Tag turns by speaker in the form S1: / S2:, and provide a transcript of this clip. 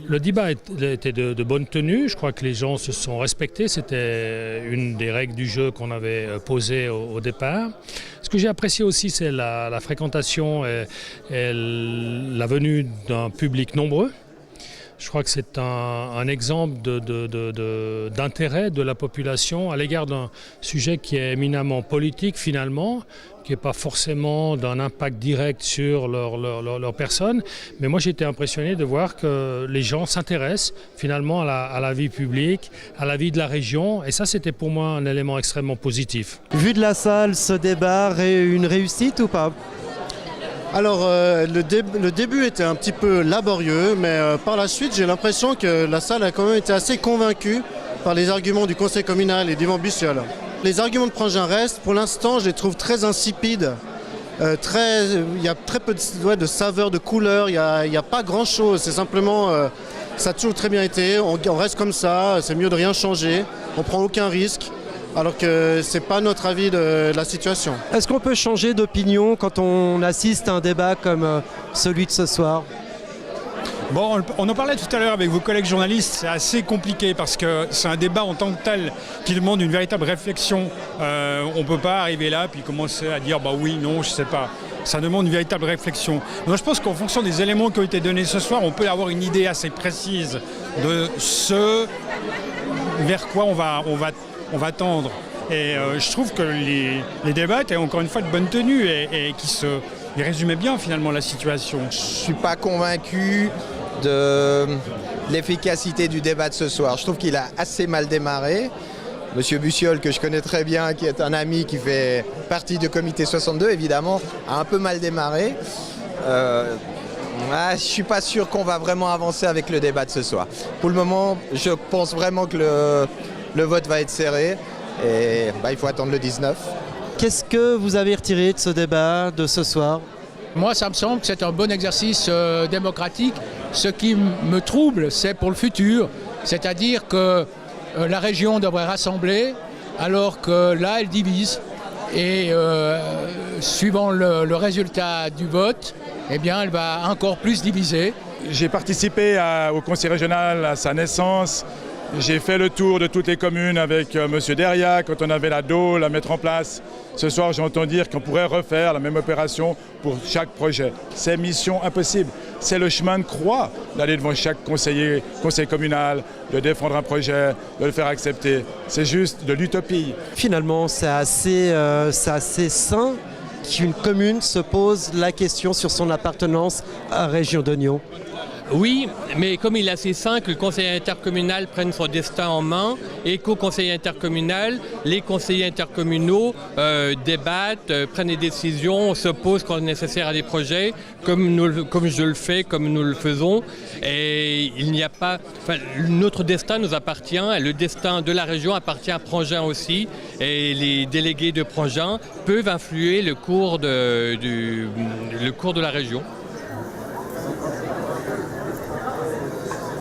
S1: Le débat était de bonne tenue. Je crois que les gens se sont respectés. C'était une des règles du jeu qu'on avait posées au départ. Ce que j'ai apprécié aussi, c'est la fréquentation et la venue d'un public nombreux. Je crois que c'est un exemple d'intérêt de la population à l'égard d'un sujet qui est éminemment politique finalement, qui n'est pas forcément d'un impact direct sur leur personne. Mais moi j'ai été impressionné de voir que les gens s'intéressent finalement à la vie publique, à la vie de la région. Et ça c'était pour moi un élément extrêmement positif.
S2: Vu de la salle, ce débat est une réussite ou pas ?
S3: Alors le début était un petit peu laborieux, mais par la suite j'ai l'impression que la salle a quand même été assez convaincue par les arguments du conseil communal et d'Yvan Bussiol. Les arguments de Prangin restent, pour l'instant je les trouve très insipides, il y a très peu de saveur, de couleur, il n'y a pas grand chose, c'est simplement, ça a toujours très bien été, on reste comme ça, c'est mieux de rien changer, on prend aucun risque. Alors que ce n'est pas notre avis de la situation.
S2: Est-ce qu'on peut changer d'opinion quand on assiste à un débat comme celui de ce soir ?
S4: Bon, on en parlait tout à l'heure avec vos collègues journalistes, c'est assez compliqué parce que c'est un débat en tant que tel qui demande une véritable réflexion. On ne peut pas arriver là puis commencer à dire bah oui, non, je ne sais pas. Ça demande une véritable réflexion. Donc je pense qu'en fonction des éléments qui ont été donnés ce soir, on peut avoir une idée assez précise de ce vers quoi on va tendre. Et je trouve que les débats étaient encore une fois de bonne tenue et qui résumaient bien finalement la situation.
S5: Je ne suis pas convaincu de l'efficacité du débat de ce soir. Je trouve qu'il a assez mal démarré. Monsieur Bussiol, que je connais très bien, qui est un ami qui fait partie du comité 62, évidemment, a un peu mal démarré. Je ne suis pas sûr qu'on va vraiment avancer avec le débat de ce soir. Pour le moment, je pense vraiment que le vote va être serré et il faut attendre le 19.
S2: Qu'est-ce que vous avez retiré de ce débat de ce soir ?
S6: Moi, ça me semble que c'est un bon exercice démocratique. Ce qui me trouble, c'est pour le futur. C'est-à-dire que la région devrait rassembler alors que là, elle divise. Et suivant le résultat du vote, eh bien, elle va encore plus diviser.
S7: J'ai participé au conseil régional à sa naissance. J'ai fait le tour de toutes les communes avec M. Deria quand on avait la DOL à mettre en place. Ce soir, j'entends dire qu'on pourrait refaire la même opération pour chaque projet. C'est mission impossible. C'est le chemin de croix d'aller devant chaque conseil communal, de défendre un projet, de le faire accepter. C'est juste de l'utopie.
S2: Finalement, c'est assez sain qu'une commune se pose la question sur son appartenance à la région d'Oignon.
S8: Oui, mais comme il est assez sain que le conseil intercommunal prenne son destin en main et qu'au conseil intercommunal, les conseillers intercommunaux débattent, prennent des décisions, s'opposent quand nécessaire à des projets, comme je le fais, comme nous le faisons. Et il n'y a pas... notre destin nous appartient, et le destin de la région appartient à Prangin aussi. Et les délégués de Prangin peuvent influer le cours de la région.